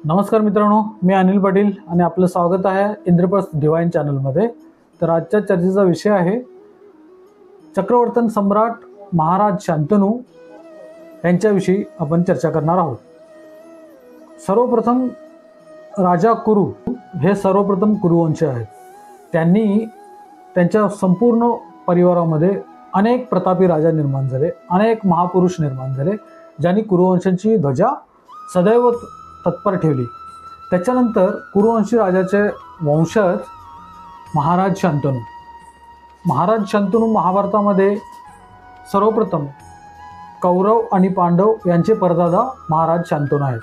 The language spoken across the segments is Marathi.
नमस्कार मित्रांनो, मी अनिल पाटील आणि आपलं स्वागत आहे इंद्रप्रस्थ डिवाइन चॅनलमध्ये। तर आजच्या चर्चेचा विषय आहे चक्रवर्तन सम्राट महाराज शांतनु यांच्याविषयी आपण चर्चा करणार आहोत। सर्वप्रथम राजा कुरु हे सर्वप्रथम कुरुवंशी आहेत। त्यांनी त्यांच्या संपूर्ण परिवारामध्ये अनेक प्रतापी राजा निर्माण झाले, अनेक महापुरुष निर्माण झाले, ज्यांनी कुरुवंशाची ध्वजा सदैव तत्पर ठेवली। त्याच्यानंतर कुरुवंशी राजाचे वंशज महाराज शांतनु महाभारतामध्ये सर्वप्रथम कौरव आणि पांडव यांचे परदादा महाराज शांतनु आहेत।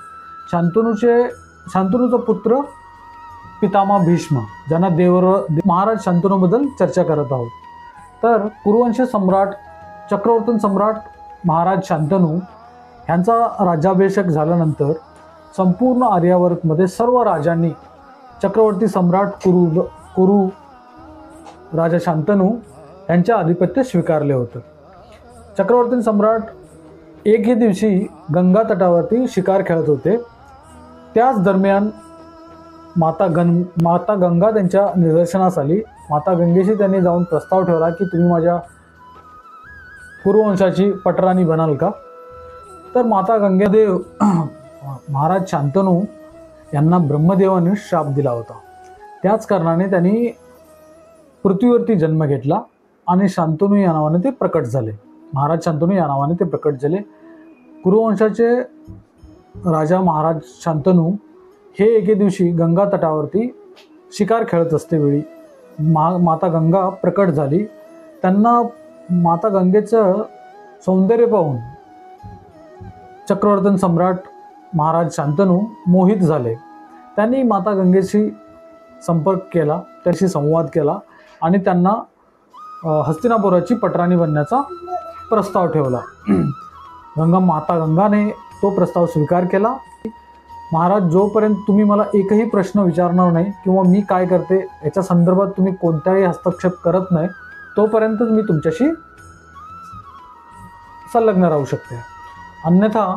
शांतनुचा पुत्र पितामह भीष्म, ज्यांना महाराज शांतनुबद्दल चर्चा करत आहोत। तर कुरुवंशी सम्राट चक्रवर्तन सम्राट महाराज शांतनु यांचा राज्याभिषेक झाल्यानंतर संपूर्ण आर्यावर्तमध्ये सर्व राजांनी चक्रवर्ती सम्राट कुरु राजा शांतनु यांचे आधिपत्य स्वीकारले होते। चक्रवर्ती सम्राट एके दिवशी गंगा तटावरती शिकार खेळत होते। त्याच दरम्यान माता गंगा त्यांच्या निदर्शनास आली। माता गंगेशी त्यांनी जाऊन प्रस्ताव ठेवला की तुम्ही माझ्या कुरुवंशाची पटराणी बनाल का। तर माता गंगादेव महाराज शांतनु यांना ब्रह्मदेवाने श्राप दिला होता। त्याच कारणाने त्यांनी पृथ्वीवरती जन्म घेतला आणि शांतनु या नावाने ते प्रकट झाले। महाराज शांतनु या नावाने ते प्रकट झाले। कुरुवंशाचे राजा महाराज शांतनु हे एके दिवशी गंगा तटावरती शिकार खेळत असतेवेळी माता गंगा प्रकट झाली। त्यांना माता गंगेचं सौंदर्य पाहून चक्रवर्तन सम्राट महाराज शांतनु मोहित झाले। त्यांनी माता गंगेशी संपर्क केला, त्याशी संवाद केला आणि त्यांना हस्तिनापुराची पटराणी बनण्याचा प्रस्ताव ठेवला। माता गंगाने तो प्रस्ताव स्वीकार केला। महाराज, जोपर्यंत तुम्ही मला एकही प्रश्न विचारणार नाही किंवा मी काय करते याच्या संदर्भात तुम्ही कोणताही हस्तक्षेप करत नाही, तोपर्यंतच मी तुमच्याशी संलग्न राहू शकते। अन्यथा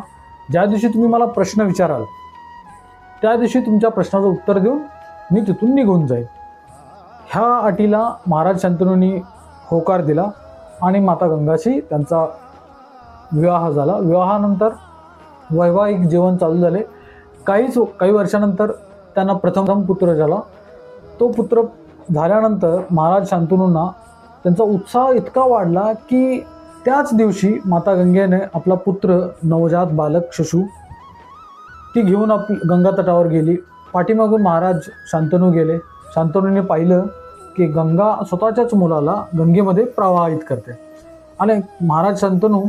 ज्या दिवशी तुम्ही मला प्रश्न विचाराल त्या दिवशी तुमच्या प्रश्नाचं उत्तर देऊन मी तिथून निघून जाईल। ह्या अटीला महाराज शांतनुनी होकार दिला आणि माता गंगाशी त्यांचा विवाह झाला। विवाहानंतर वैवाहिक जीवन चालू झाले। काही वर्षानंतर त्यांना प्रथम पुत्र झाला। तो पुत्र झाल्यानंतर महाराज शांतनुंना त्यांचा उत्साह इतका वाढला की त्याच दिवशी माता गंगेने आपला पुत्र नवजात बालक शिशु ती घेऊन गंगा तटावर गेली। पाठीमागून महाराज शांतनु गेले। शांतनुने पाहिलं की गंगा स्वतःच्याच मुलाला गंगेमध्ये प्रवाहित करते आणि महाराज शांतनु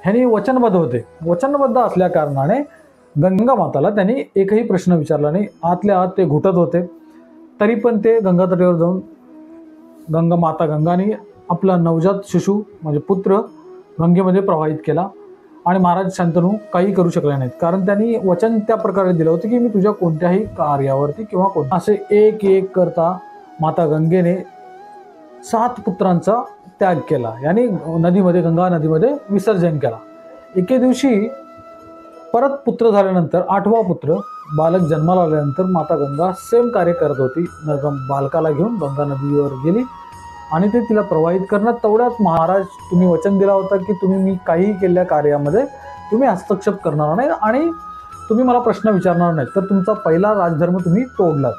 ह्यांनी वचनबद्ध असल्या कारणाने गंगा माताला त्यांनी एकही प्रश्न विचारला नाही। आतल्या आत ते घुटत होते, तरी पण ते गंगा तटावर जाऊन माता गंगाने आपला नवजात शिशु म्हणजे पुत्र गंगेमध्ये प्रवाहित केला आणि महाराज शांतनु काही करू शकले नाहीत, कारण त्यांनी वचन त्या प्रकारे दिलं होतं की मी तुझ्या कोणत्याही कार्यावरती किंवा असे एक एक करता माता गंगेने 7 पुत्रांचा त्याग केला, यानी गंगा नदीमध्ये विसर्जन केला। एके दिवशी परत पुत्र झाल्यानंतर 8वा पुत्र बालक जन्माला आल्यानंतर माता गंगा सेम कार्य करत होती। बालकाला घेऊन गंगा नदीवर गेली आणि ते तिला प्रवाहित करण्यात तेवढ्यात महाराज, तुम्ही वचन दिला होता की तुम्ही मी काही केलेल्या कार्यामध्ये तुम्ही हस्तक्षेप करणार नाही आणि तुम्ही मला प्रश्न विचारणार नाही, तर तुमचा पहिला राजधर्म तुम्ही तोडलात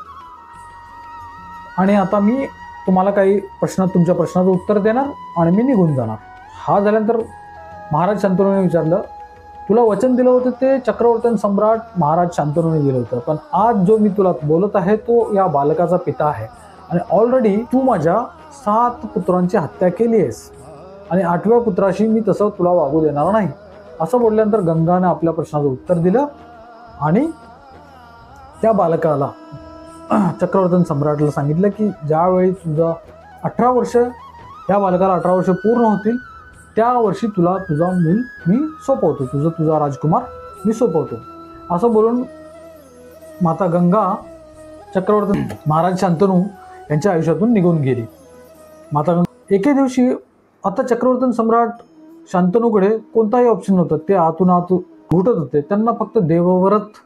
आणि आता मी तुम्हाला काही तुमच्या प्रश्नाचं उत्तर देणार आणि मी निघून जाणार। हा झाल्यानंतर महाराज शांतनुने विचारलं, तुला वचन दिलं होतं ते चक्रवर्तन सम्राट महाराज शांतनुने दिलं होतं, पण आज जो मी तुला बोलत आहे तो या बालकाचा पिता आहे आणि ऑलरेडी तू माझ्या 7 पुत्रांची हत्या केली आहेस आणि 8व्या पुत्राशी मी तसं तुला वागू देणार नाही। असं बोलल्यानंतर गंगाने आपल्या प्रश्नाचं उत्तर दिलं आणि त्या बालकाला चक्रवर्तन सम्राटला सांगितलं की ज्यावेळी तुझा 18 वर्ष, या बालकाला 18 वर्ष पूर्ण होतील त्या वर्षी तुला तुझा मूल मी सोपवतो, तुझा राजकुमार मी सोपवतो। असं बोलून माता गंगा चक्रवर्तन महाराज शांतनु यांच्या आयुष्यातून निघून गेली। माता गंगा एके दिवशी आता चक्रवर्तन सम्राट शांतनुकडे कोणताही ऑप्शन नव्हता, ते आतून घुटत होते। त्यांना फक्त देवव्रत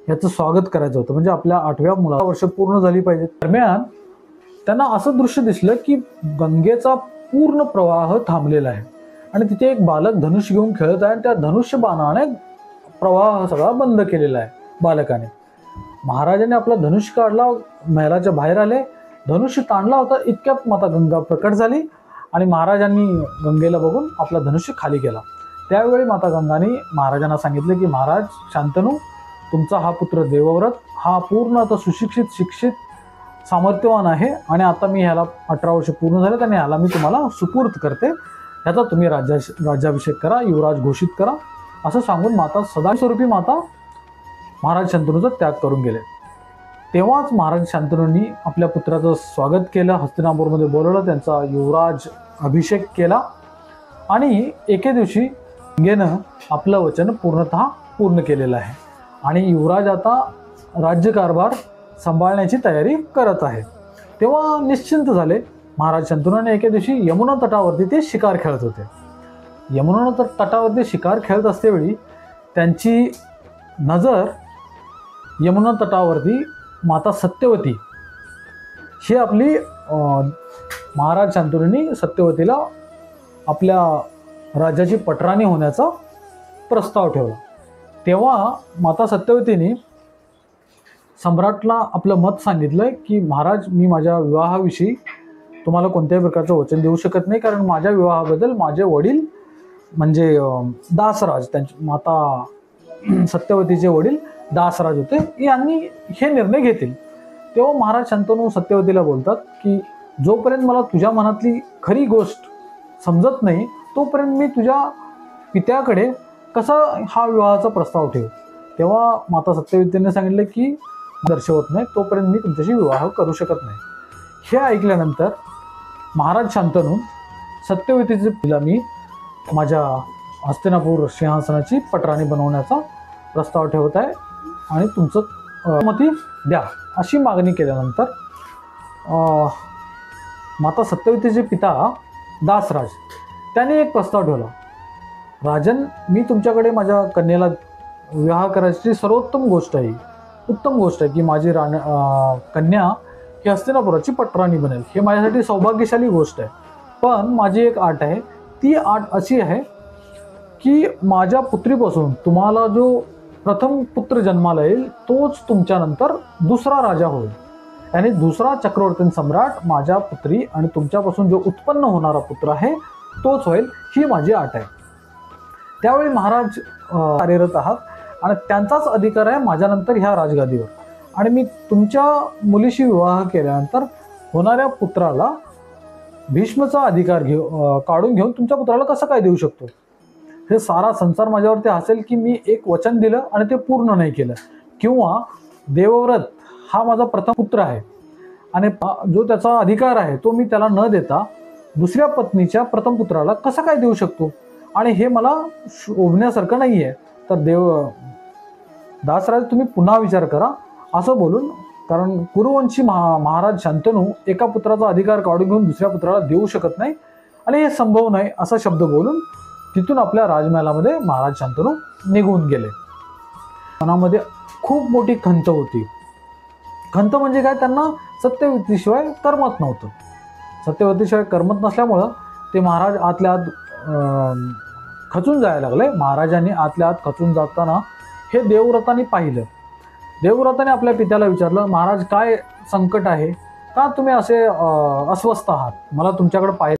याचं स्वागत करायचं होतं, म्हणजे आपल्या 8व्या मुलाला वर्ष पूर्ण झाली पाहिजे. दरम्यान त्यांना असं दृश्य दिसलं की गंगेचा पूर्ण प्रवाह थांबलेला आहे आणि तिथे एक बालक धनुष्य घेऊन खेळत आहे आणि त्या धनुष्य बाणाने प्रवाह सगळा बंद केलेला आहे बालकाने. महाराजांनी आपला धनुष्य काढला, महलाच्या बाहेर आले, धनुष्य ताणला होता, इतक्यात माता गंगा प्रकट झाली आणि महाराजांनी गंगेला बघून आपला धनुष्य खाली केला. त्यावेळी माता गंगाने महाराजांना सांगितले की महाराज शांतनू, तुमचा हा पुत्र देवव्रत हा पूर्ण आता सुशिक्षित, शिक्षित, सामर्थ्यवान आहे आणि आता मी ह्याला 18 वर्ष पूर्ण झालेत आणि ह्याला मी तुम्हाला सुपूर्त करते, ह्याचा तुम्ही राज्याभिषेक करा, युवराज घोषित करा, असं सांगून माता सदास्वरूपी माता महाराज शांतनूचा त्याग करून गेले. तेव्हाच महाराज शांतनूंनी आपल्या पुत्राचं स्वागत केलं, हस्तिनापूरमध्ये बोलवलं, त्यांचा युवराज अभिषेक केला आणि एके दिवशी गंगेनं आपलं वचन पूर्णतः पूर्ण केलेलं आहे आणि युवराज आता राज्यकारभार सांभाळण्याची तयारी करत आहे. तेव्हा निश्चिंत झाले महाराज शांतनू आणि एके दिवशी यमुना तटावरती ते शिकार खेळत होते. यमुना तटावरती शिकार खेळत असतेवेळी त्यांची नजर यमुना तटावरती माता सत्यवती ही आपली महाराज शांतनूंनी सत्यवतीला आपल्या राज्याची पटराणी होण्याचा प्रस्ताव ठेवला. तेव्हा माता सत्यवतीने सम्राटला आपलं मत सांगितलं की महाराज, मी माझ्या विवाहाविषयी तुम्हाला कोणत्याही प्रकारचं वचन देऊ शकत नाही, कारण माझ्या विवाहाबद्दल माझे वडील म्हणजे दासराज, त्यांचे माता सत्यवतीचे वडील दासराज होते, यांनी हे निर्णय घेतील. तेव्हा महाराज शांतनू सत्यवतीला बोलतात की जोपर्यंत मला तुझ्या मनातली खरी गोष्ट समजत नाही तोपर्यंत मी तुझ्या पित्याकडे कसा हा विवाहाचा प्रस्ताव ठेवू. तेव्हा माता सत्यवतीने सांगितलं की दर्शवत नाही तोपर्यंत मी तुमच्याशी विवाह करू शकत नाही. हे ऐकल्यानंतर महाराज शांतनू सत्यवतीचे तिला मी माझ्या हस्तिनापूर सिंहासनाची पटराणी बनवण्याचा प्रस्ताव ठेवत आहे आणि तुमचं अनुमती द्या अशी मागणी केल्यानंतर माता सत्यवतीचे पिता दासराज त्याने एक प्रस्ताव ठेवला, राजन, मी तुमच्याकडे माझ्या कन्येला विवाह करायची सर्वोत्तम गोष्ट आहे, उत्तम गोष्ट आहे की माझी कन्या ही हस्तिनापुराची पटराणी बनेल, हे माझ्यासाठी सौभाग्यशाली गोष्ट आहे. पण माझी एक अट आहे, ती अट अशी आहे की माझ्या पुत्रीपासून तुम्हाला जो प्रथम पुत्र जन्माला येईल तोच तुमच्यानंतर दुसरा राजा होईल आणि दुसरा चक्रवर्ती सम्राट माझ्या पुत्री आणि तुमच्यापासून जो उत्पन्न होणारा पुत्र आहे तोच होईल, ही माझी अट आहे. त्यावेळी महाराज कार्यरत आहात आणि त्यांचाच अधिकार आहे माझ्यानंतर ह्या राजगादीवर आणि मी तुमच्या मुलीशी विवाह केल्यानंतर होणाऱ्या पुत्राला भीष्मचा अधिकार काढून घेऊन तुमच्या पुत्राला कसं काय देऊ शकतो. हे सारा संसार माझ्यावरती हसेल की मी एक वचन दिलं आणि ते पूर्ण नाही केलं, किंवा देवव्रत हा माझा प्रथम पुत्र आहे आणि जो त्याचा अधिकार आहे तो मी त्याला न देता दुसऱ्या पत्नीच्या प्रथम पुत्राला कसा काय देऊ शकतो आणि हे मला शोभण्यासारखं नाही आहे. तर दासराज तुम्ही पुन्हा विचार करा असं बोलून, कारण कुरुवंशी महाराज शांतनू एका पुत्राचा अधिकार काढून घेऊन दुसऱ्या पुत्राला देऊ शकत नाही आणि हे संभव नाही असा शब्द बोलून तिथून आपल्या राजमहालामध्ये महाराज शांतनू निघून गेले. मनामध्ये खूप मोठी खंत होती. खंत म्हणजे काय, त्यांना सत्यवतीशिवाय करमत नव्हतं. सत्यवतीशिवाय करमत नसल्यामुळं ते महाराज आतल्या आत खचून जायला लागले. महाराजांनी आतल्या आत खचून जाताना हे देवव्रतांनी पाहिलं. देवव्रताने आपल्या पित्याला विचारलं, महाराज काय संकट आहे, का तुम्ही असे अस्वस्थ आहात, मला तुमच्याकडे पाहिलं